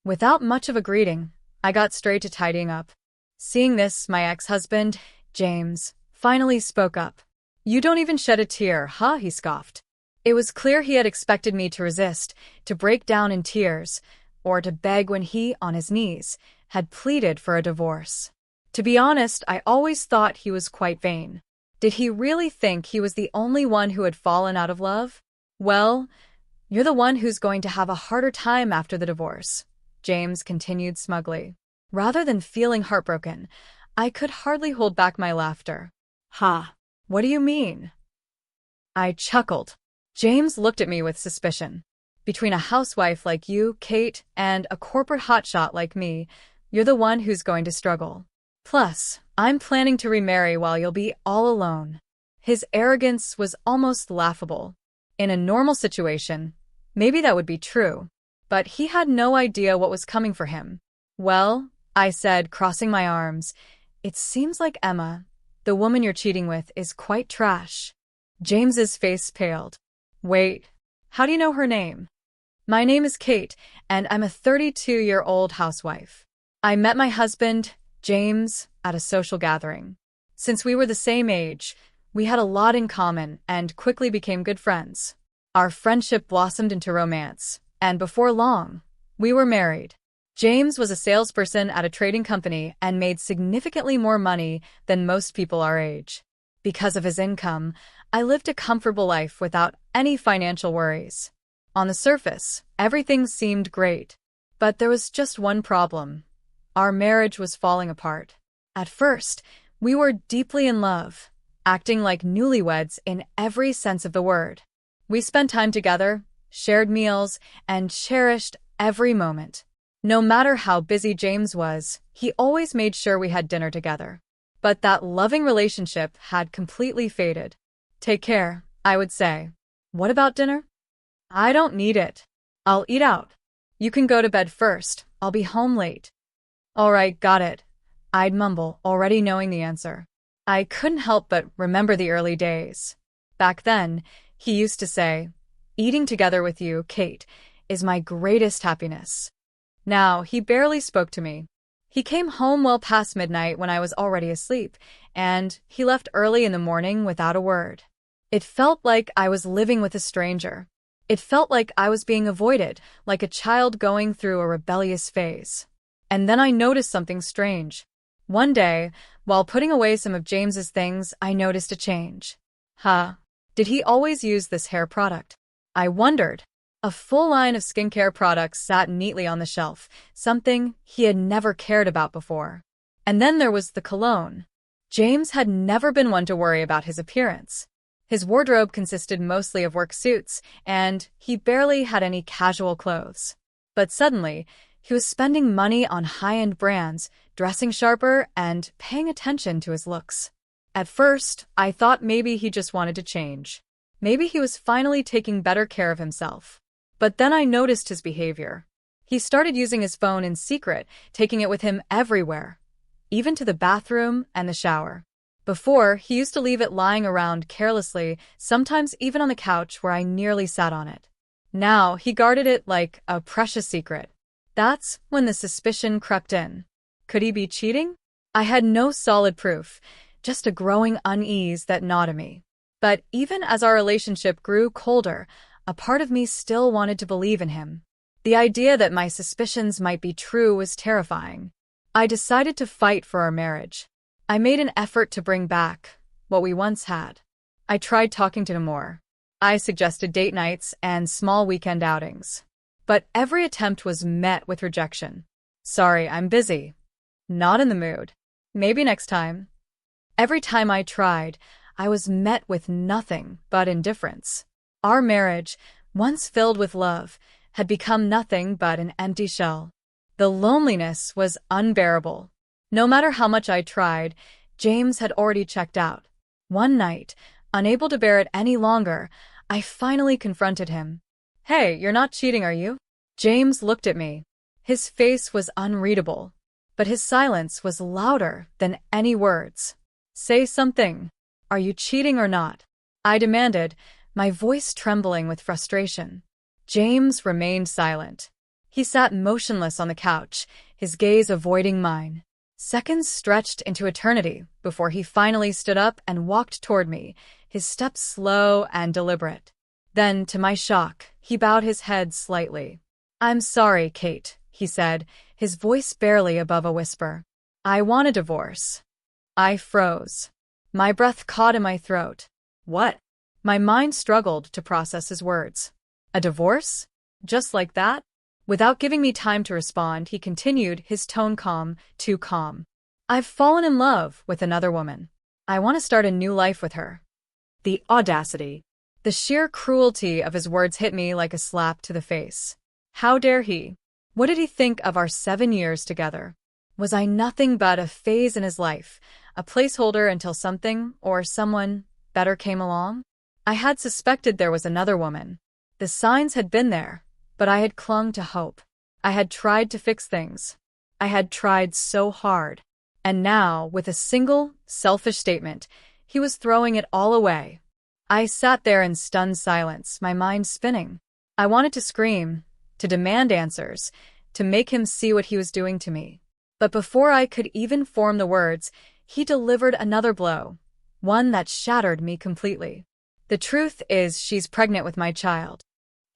Without much of a greeting, I got straight to tidying up. Seeing this, my ex-husband, James, finally spoke up. "You don't even shed a tear, huh?" he scoffed. It was clear he had expected me to resist, to break down in tears, or to beg when he, on his knees, had pleaded for a divorce. To be honest, I always thought he was quite vain. Did he really think he was the only one who had fallen out of love? "Well, you're the one who's going to have a harder time after the divorce," James continued smugly. Rather than feeling heartbroken, I could hardly hold back my laughter. "Ha, what do you mean?" I chuckled. James looked at me with suspicion. "Between a housewife like you, Kate, and a corporate hotshot like me, you're the one who's going to struggle. Plus, I'm planning to remarry while you'll be all alone." His arrogance was almost laughable. In a normal situation, maybe that would be true, but he had no idea what was coming for him. "Well," I said, crossing my arms, "it seems like Emma, the woman you're cheating with, is quite trash." James's face paled. "Wait, how do you know her name?" "My name is Kate, and I'm a 32-year-old housewife. I met my husband, James, at a social gathering. Since we were the same age, we had a lot in common and quickly became good friends. Our friendship blossomed into romance, and before long, we were married." James was a salesperson at a trading company and made significantly more money than most people our age. Because of his income, I lived a comfortable life without any financial worries. On the surface, everything seemed great. But there was just one problem. Our marriage was falling apart. At first, we were deeply in love, acting like newlyweds in every sense of the word. We spent time together, shared meals, and cherished every moment. No matter how busy James was, he always made sure we had dinner together. But that loving relationship had completely faded. "Take care," I would say. "What about dinner?" "I don't need it. I'll eat out. You can go to bed first. I'll be home late." "All right, got it," I'd mumble, already knowing the answer. I couldn't help but remember the early days. Back then, he used to say, "Eating together with you, Kate, is my greatest happiness." Now, he barely spoke to me. He came home well past midnight when I was already asleep, and he left early in the morning without a word. It felt like I was living with a stranger. It felt like I was being avoided, like a child going through a rebellious phase. And then I noticed something strange. One day, while putting away some of James's things, I noticed a change. Did he always use this hair product? I wondered. A full line of skincare products sat neatly on the shelf, something he had never cared about before. And then there was the cologne. James had never been one to worry about his appearance. His wardrobe consisted mostly of work suits, and he barely had any casual clothes. But suddenly, he was spending money on high-end brands, dressing sharper, and paying attention to his looks. At first, I thought maybe he just wanted to change. Maybe he was finally taking better care of himself. But then I noticed his behavior. He started using his phone in secret, taking it with him everywhere, even to the bathroom and the shower. Before, he used to leave it lying around carelessly, sometimes even on the couch where I nearly sat on it. Now, he guarded it like a precious secret. That's when the suspicion crept in. Could he be cheating? I had no solid proof, just a growing unease that gnawed at me. But even as our relationship grew colder, a part of me still wanted to believe in him. The idea that my suspicions might be true was terrifying. I decided to fight for our marriage. I made an effort to bring back what we once had. I tried talking to him more. I suggested date nights and small weekend outings. But every attempt was met with rejection. "Sorry, I'm busy. Not in the mood. Maybe next time." Every time I tried, I was met with nothing but indifference. Our marriage, once filled with love, had become nothing but an empty shell. The loneliness was unbearable. No matter how much I tried, James had already checked out. One night, unable to bear it any longer, I finally confronted him. "Hey, you're not cheating, are you?" James looked at me. His face was unreadable, but his silence was louder than any words. "Say something. Are you cheating or not?" I demanded, my voice trembling with frustration. James remained silent. He sat motionless on the couch, his gaze avoiding mine. Seconds stretched into eternity before he finally stood up and walked toward me, his steps slow and deliberate. Then, to my shock, he bowed his head slightly. "I'm sorry, Kate," he said, his voice barely above a whisper. "I want a divorce." I froze. My breath caught in my throat. What? My mind struggled to process his words. A divorce? Just like that? Without giving me time to respond, he continued, his tone calm, too calm. "I've fallen in love with another woman. I want to start a new life with her." The audacity. The sheer cruelty of his words hit me like a slap to the face. How dare he? What did he think of our 7 years together? Was I nothing but a phase in his life, a placeholder until something or someone better came along? I had suspected there was another woman. The signs had been there, but I had clung to hope. I had tried to fix things. I had tried so hard. And now, with a single, selfish statement, he was throwing it all away. I sat there in stunned silence, my mind spinning. I wanted to scream, to demand answers, to make him see what he was doing to me. But before I could even form the words, he delivered another blow, one that shattered me completely. "The truth is, she's pregnant with my child."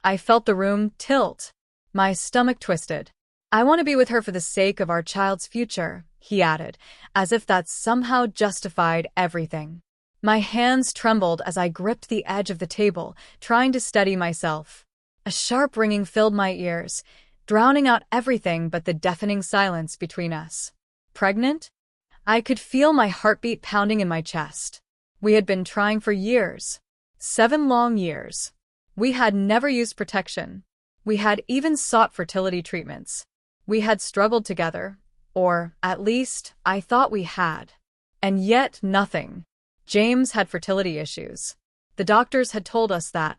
I felt the room tilt. My stomach twisted. "I want to be with her for the sake of our child's future," he added, as if that somehow justified everything. My hands trembled as I gripped the edge of the table, trying to steady myself. A sharp ringing filled my ears, drowning out everything but the deafening silence between us. Pregnant? I could feel my heartbeat pounding in my chest. We had been trying for years. 7 long years. We had never used protection. We had even sought fertility treatments. We had struggled together, or, at least, I thought we had. And yet, nothing. James had fertility issues. The doctors had told us that.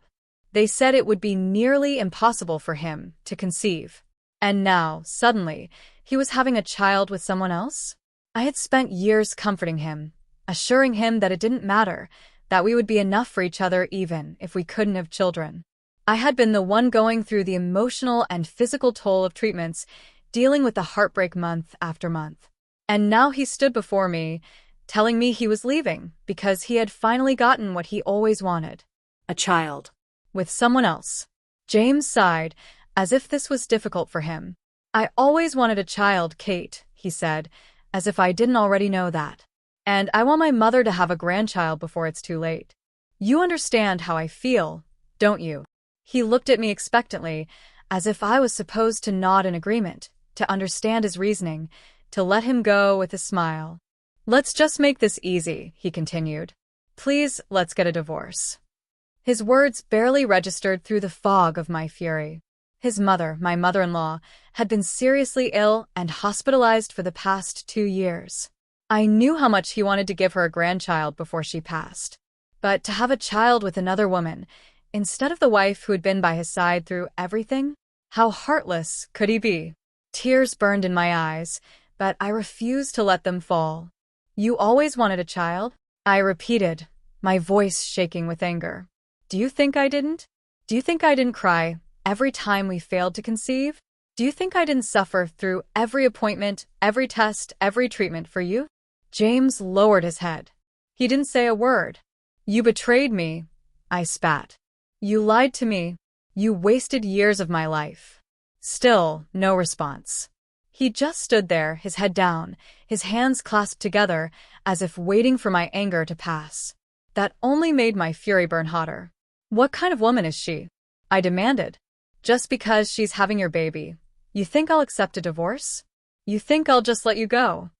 They said it would be nearly impossible for him to conceive. And now, suddenly, he was having a child with someone else? I had spent years comforting him, assuring him that it didn't matter, that we would be enough for each other even if we couldn't have children. I had been the one going through the emotional and physical toll of treatments, dealing with the heartbreak month after month. And now he stood before me, telling me he was leaving because he had finally gotten what he always wanted. A child. With someone else. James sighed, as if this was difficult for him. "I always wanted a child, Kate," he said, as if I didn't already know that. "And I want my mother to have a grandchild before it's too late. You understand how I feel, don't you?" He looked at me expectantly, as if I was supposed to nod in agreement, to understand his reasoning, to let him go with a smile. "Let's just make this easy," he continued. "Please, let's get a divorce." His words barely registered through the fog of my fury. His mother, my mother-in-law, had been seriously ill and hospitalized for the past 2 years. I knew how much he wanted to give her a grandchild before she passed. But to have a child with another woman, instead of the wife who had been by his side through everything, how heartless could he be? Tears burned in my eyes, but I refused to let them fall. "You always wanted a child?" I repeated, my voice shaking with anger. "Do you think I didn't? Do you think I didn't cry every time we failed to conceive? Do you think I didn't suffer through every appointment, every test, every treatment for you?" James lowered his head. He didn't say a word. "You betrayed me," I spat. "You lied to me. You wasted years of my life." Still, no response. He just stood there, his head down, his hands clasped together, as if waiting for my anger to pass. That only made my fury burn hotter. "What kind of woman is she?" I demanded. "Just because she's having your baby, you think I'll accept a divorce? You think I'll just let you go?"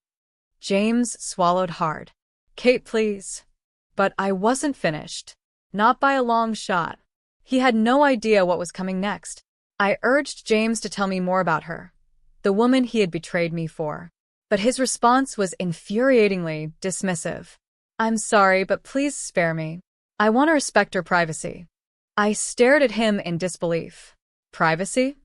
James swallowed hard. "Kate, please." But I wasn't finished. Not by a long shot. He had no idea what was coming next. I urged James to tell me more about her, the woman he had betrayed me for. But his response was infuriatingly dismissive. "I'm sorry, but please spare me. I want to respect her privacy." I stared at him in disbelief. "Privacy?"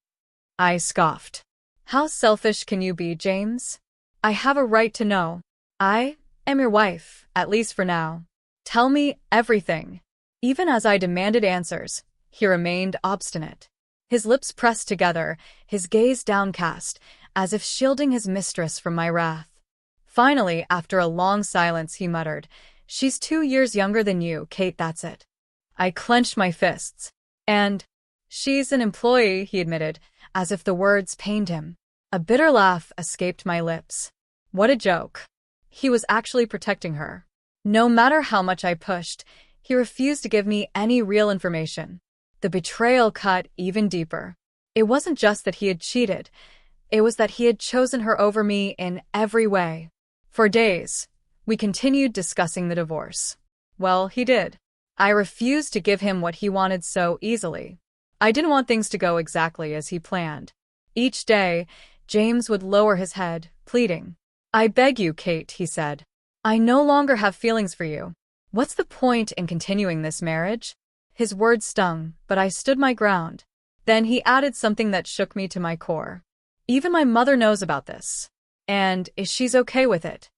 I scoffed. "How selfish can you be, James? I have a right to know. I am your wife, at least for now. Tell me everything." Even as I demanded answers, he remained obstinate. His lips pressed together, his gaze downcast, as if shielding his mistress from my wrath. Finally, after a long silence, he muttered, "She's 2 years younger than you, Kate, that's it." I clenched my fists. "And she's an employee," he admitted, as if the words pained him. A bitter laugh escaped my lips. What a joke. He was actually protecting her. No matter how much I pushed, he refused to give me any real information. The betrayal cut even deeper. It wasn't just that he had cheated. It was that he had chosen her over me in every way. For days, we continued discussing the divorce. Well, he did. I refused to give him what he wanted so easily. I didn't want things to go exactly as he planned. Each day, James would lower his head, pleading. "I beg you, Kate," he said. "I no longer have feelings for you. What's the point in continuing this marriage?" His words stung, but I stood my ground. Then he added something that shook me to my core. "Even my mother knows about this. And she's okay with it."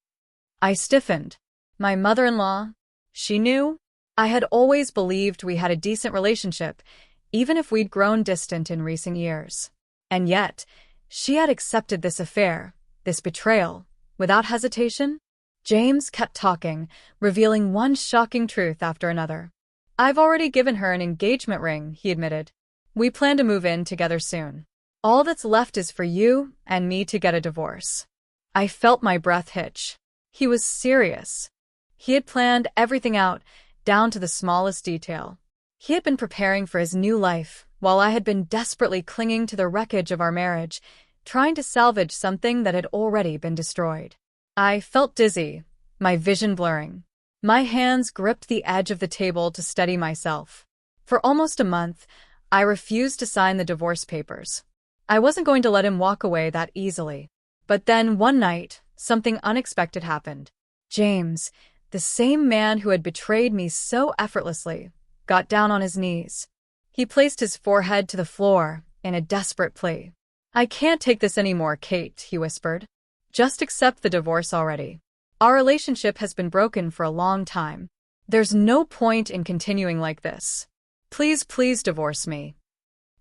I stiffened. My mother-in-law? She knew? I had always believed we had a decent relationship, even if we'd grown distant in recent years. And yet, she had accepted this affair, this betrayal, without hesitation? James kept talking, revealing one shocking truth after another. "I've already given her an engagement ring," he admitted. "We plan to move in together soon. All that's left is for you and me to get a divorce." I felt my breath hitch. He was serious. He had planned everything out, down to the smallest detail. He had been preparing for his new life, while I had been desperately clinging to the wreckage of our marriage, trying to salvage something that had already been destroyed. I felt dizzy, my vision blurring. My hands gripped the edge of the table to steady myself. For almost a month, I refused to sign the divorce papers. I wasn't going to let him walk away that easily. But then one night, something unexpected happened. James, the same man who had betrayed me so effortlessly, got down on his knees. He placed his forehead to the floor in a desperate plea. "I can't take this anymore, Kate," he whispered. "Just accept the divorce already. Our relationship has been broken for a long time. There's no point in continuing like this. Please, please divorce me."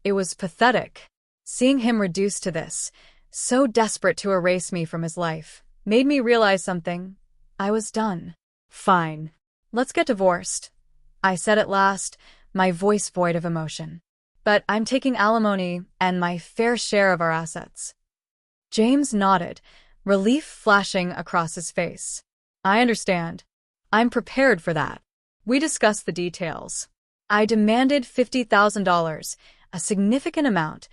It was pathetic. Seeing him reduced to this, so desperate to erase me from his life, made me realize something. I was done. "Fine. Let's get divorced," I said at last, my voice void of emotion. "But I'm taking alimony and my fair share of our assets." James nodded, relief flashing across his face. "I understand. I'm prepared for that." We discussed the details. I demanded $50,000, a significant amount,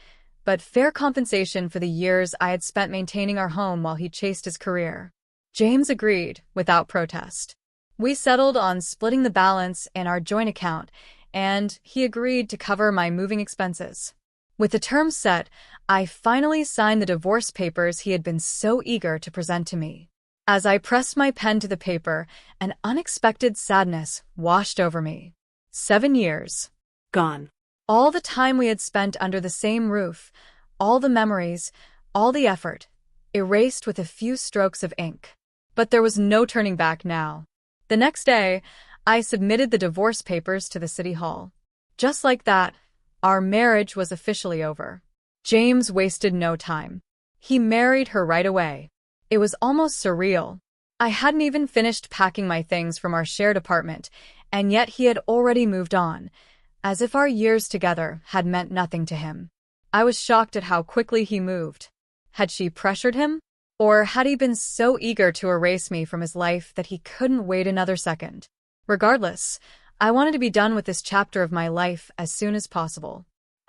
but fair compensation for the years I had spent maintaining our home while he chased his career. James agreed, without protest. We settled on splitting the balance in our joint account, and he agreed to cover my moving expenses. With the terms set, I finally signed the divorce papers he had been so eager to present to me. As I pressed my pen to the paper, an unexpected sadness washed over me. 7 years. Gone. All the time we had spent under the same roof, all the memories, all the effort, erased with a few strokes of ink. But there was no turning back now. The next day, I submitted the divorce papers to the city hall. Just like that, our marriage was officially over. James wasted no time. He married her right away. It was almost surreal. I hadn't even finished packing my things from our shared apartment, and yet he had already moved on, as if our years together had meant nothing to him. I was shocked at how quickly he moved. Had she pressured him? Or had he been so eager to erase me from his life that he couldn't wait another second? Regardless, I wanted to be done with this chapter of my life as soon as possible.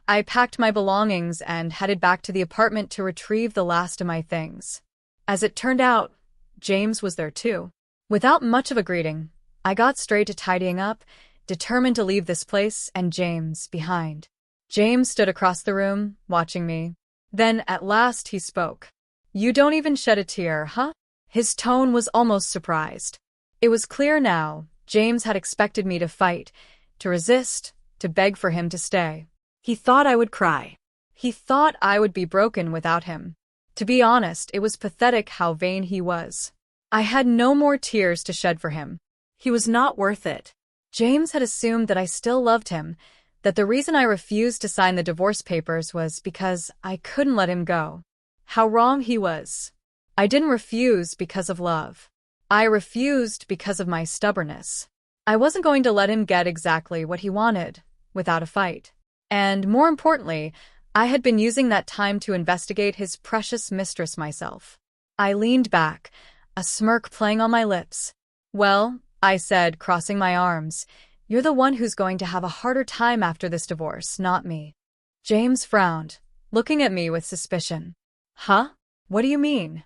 I packed my belongings and headed back to the apartment to retrieve the last of my things. As it turned out, James was there too. Without much of a greeting, I got straight to tidying up, determined to leave this place and James behind. James stood across the room, watching me. Then, at last, he spoke. "You don't even shed a tear, huh?" His tone was almost surprised. It was clear now, James had expected me to fight, to resist, to beg for him to stay. He thought I would cry. He thought I would be broken without him. To be honest, it was pathetic how vain he was. I had no more tears to shed for him. He was not worth it. James had assumed that I still loved him, that the reason I refused to sign the divorce papers was because I couldn't let him go. How wrong he was. I didn't refuse because of love. I refused because of my stubbornness. I wasn't going to let him get exactly what he wanted, without a fight. And more importantly, I had been using that time to investigate his precious mistress myself. I leaned back, a smirk playing on my lips. "Well," I said, crossing my arms, "you're the one who's going to have a harder time after this divorce, not me." James frowned, looking at me with suspicion. "Huh? What do you mean?"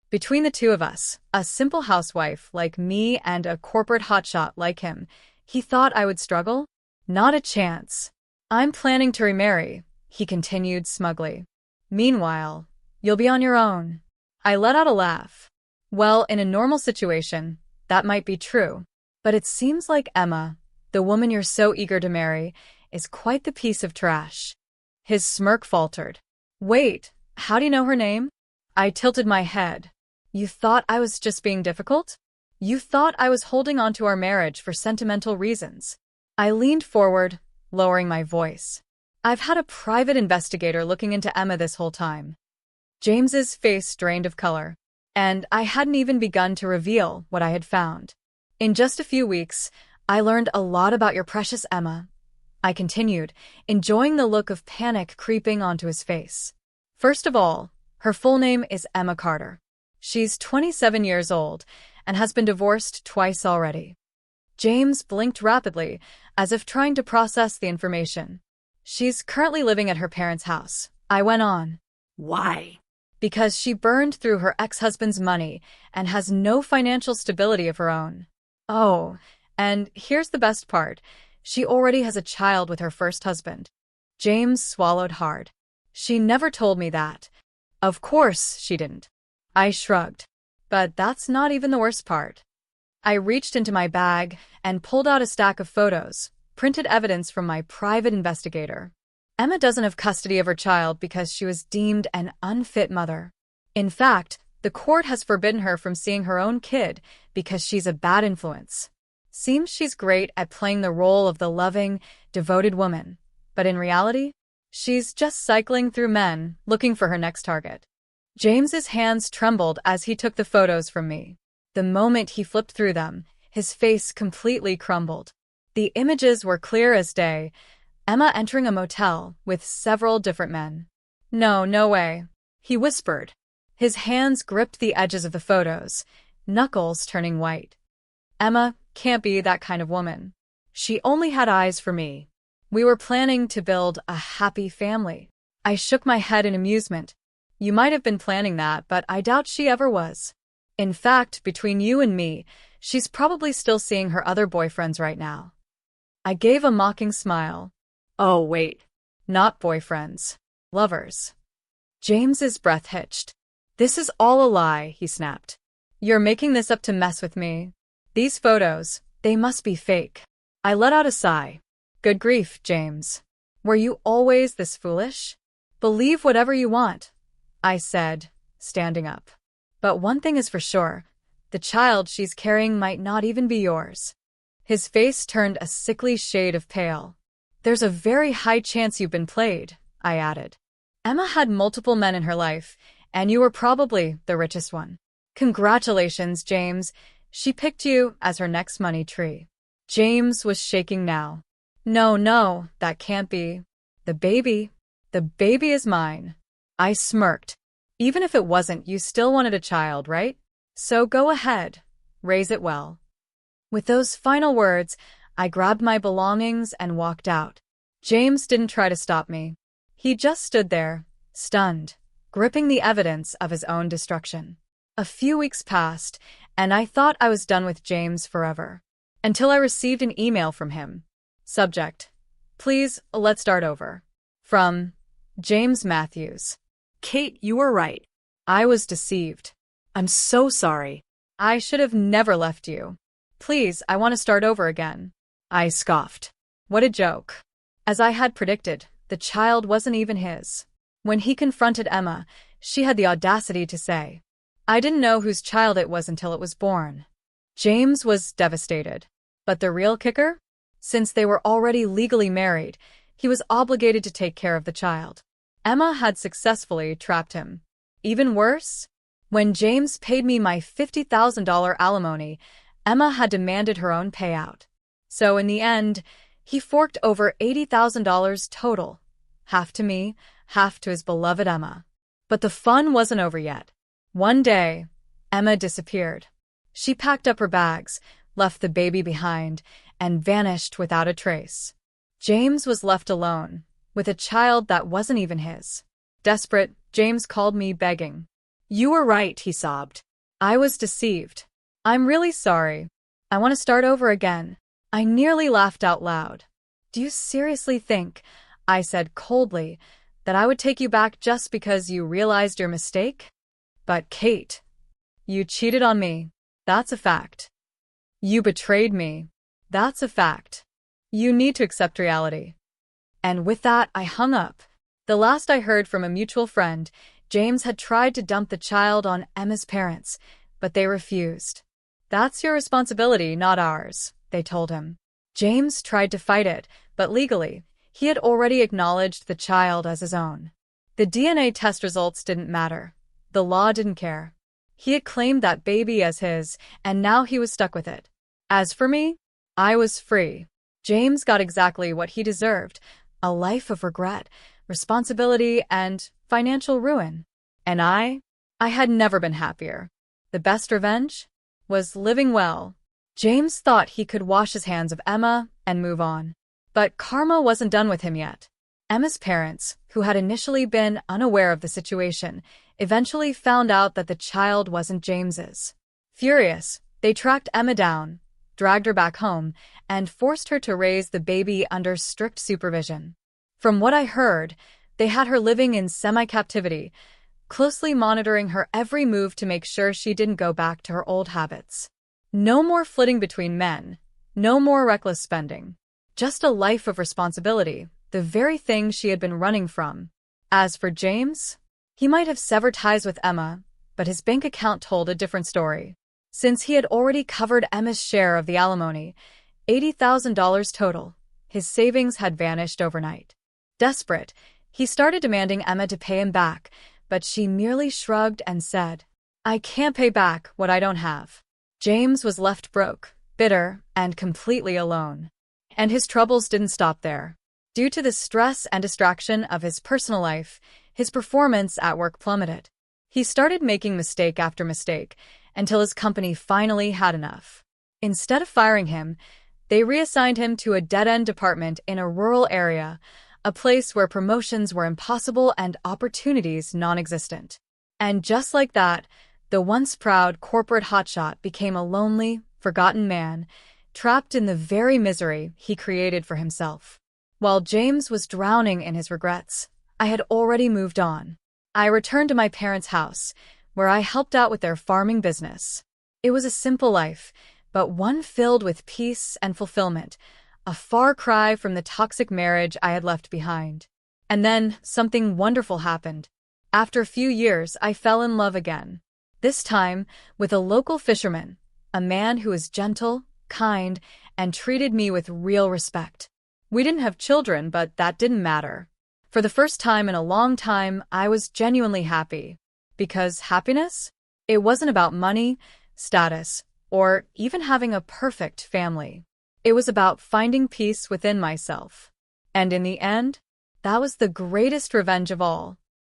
Between the two of us, a simple housewife like me and a corporate hotshot like him, he thought I would struggle? Not a chance. "I'm planning to remarry," he continued smugly. "Meanwhile, you'll be on your own." I let out a laugh. Well, in a normal situation, that might be true. But it seems like Emma, the woman you're so eager to marry, is quite the piece of trash. His smirk faltered. "Wait, how do you know her name?" I tilted my head. "You thought I was just being difficult? You thought I was holding on to our marriage for sentimental reasons." I leaned forward, lowering my voice. "I've had a private investigator looking into Emma this whole time." James's face drained of color, and I hadn't even begun to reveal what I had found. "In just a few weeks, I learned a lot about your precious Emma," I continued, enjoying the look of panic creeping onto his face. "First of all, her full name is Emma Carter. She's 27 years old and has been divorced twice already." James blinked rapidly, as if trying to process the information. "She's currently living at her parents' house," I went on. "Why?" "Because she burned through her ex-husband's money and has no financial stability of her own. Oh, and here's the best part. She already has a child with her first husband." James swallowed hard. "She never told me that." "Of course she didn't." I shrugged. "But that's not even the worst part." I reached into my bag and pulled out a stack of photos, printed evidence from my private investigator. Emma doesn't have custody of her child because she was deemed an unfit mother. In fact, the court has forbidden her from seeing her own kid because she's a bad influence. Seems she's great at playing the role of the loving, devoted woman, but in reality, she's just cycling through men looking for her next target. James's hands trembled as he took the photos from me. The moment he flipped through them, his face completely crumbled. The images were clear as day. Emma entering a motel with several different men. No way," he whispered. His hands gripped the edges of the photos, knuckles turning white. "Emma can't be that kind of woman. She only had eyes for me. We were planning to build a happy family." I shook my head in amusement. "You might have been planning that, but I doubt she ever was. In fact, between you and me, she's probably still seeing her other boyfriends right now." I gave a mocking smile. "Oh, wait. Not boyfriends. Lovers." James's breath hitched. "This is all a lie," he snapped. "You're making this up to mess with me. These photos, they must be fake." I let out a sigh. "Good grief, James. Were you always this foolish?" "Believe whatever you want," I said, standing up. "But one thing is for sure, the child she's carrying might not even be yours." His face turned a sickly shade of pale. "There's a very high chance you've been played," I added. "Emma had multiple men in her life, and you were probably the richest one. Congratulations, James. She picked you as her next money tree." James was shaking now. No, that can't be. The baby is mine." I smirked. "Even if it wasn't, you still wanted a child, right? So go ahead, raise it well." With those final words, I grabbed my belongings and walked out. James didn't try to stop me. He just stood there, stunned, gripping the evidence of his own destruction. A few weeks passed, and I thought I was done with James forever. Until I received an email from him. Subject: "Please, let's start over." From James Matthews. "Kate, you were right. I was deceived. I'm so sorry." I should have never left you. Please, I want to start over again. I scoffed. What a joke. As I had predicted, the child wasn't even his. When he confronted Emma, she had the audacity to say, "I didn't know whose child it was until it was born." James was devastated. But the real kicker? Since they were already legally married, he was obligated to take care of the child. Emma had successfully trapped him. Even worse, when James paid me my $50,000 alimony, Emma had demanded her own payout. So in the end, he forked over $80,000 total, half to me, half to his beloved Emma. But the fun wasn't over yet. One day, Emma disappeared. She packed up her bags, left the baby behind, and vanished without a trace. James was left alone, with a child that wasn't even his. Desperate, James called me begging. You were right, he sobbed. I was deceived. I'm really sorry. I want to start over again. I nearly laughed out loud. Do you seriously think, I said coldly, that I would take you back just because you realized your mistake? But Kate, you cheated on me. That's a fact. You betrayed me. That's a fact. You need to accept reality. And with that, I hung up. The last I heard from a mutual friend, James had tried to dump the child on Emma's parents, but they refused. That's your responsibility, not ours, they told him. James tried to fight it, but legally, he had already acknowledged the child as his own. The DNA test results didn't matter. The law didn't care. He had claimed that baby as his, and now he was stuck with it. As for me, I was free. James got exactly what he deserved, a life of regret, responsibility, and financial ruin. And I had never been happier. The best revenge was living well. James thought he could wash his hands of Emma and move on. But karma wasn't done with him yet. Emma's parents, who had initially been unaware of the situation, eventually found out that the child wasn't James's. Furious, they tracked Emma down, dragged her back home, and forced her to raise the baby under strict supervision. From what I heard, they had her living in semi-captivity, closely monitoring her every move to make sure she didn't go back to her old habits. No more flitting between men, no more reckless spending. Just a life of responsibility, the very thing she had been running from. As for James, he might have severed ties with Emma, but his bank account told a different story. Since he had already covered Emma's share of the alimony, $80,000 total, his savings had vanished overnight. Desperate, he started demanding Emma to pay him back, but she merely shrugged and said, I can't pay back what I don't have. James was left broke, bitter, and completely alone. And his troubles didn't stop there. Due to the stress and distraction of his personal life, his performance at work plummeted. He started making mistake after mistake until his company finally had enough. Instead of firing him, they reassigned him to a dead-end department in a rural area, a place where promotions were impossible and opportunities non-existent. And just like that, the once proud corporate hotshot became a lonely, forgotten man, trapped in the very misery he created for himself. While James was drowning in his regrets, I had already moved on. I returned to my parents' house, where I helped out with their farming business. It was a simple life, but one filled with peace and fulfillment, a far cry from the toxic marriage I had left behind. And then something wonderful happened. After a few years, I fell in love again. This time with a local fisherman, a man who was gentle, kind, and treated me with real respect. We didn't have children, but that didn't matter. For the first time in a long time, I was genuinely happy. Because happiness? It wasn't about money, status, or even having a perfect family. It was about finding peace within myself. And in the end, that was the greatest revenge of all.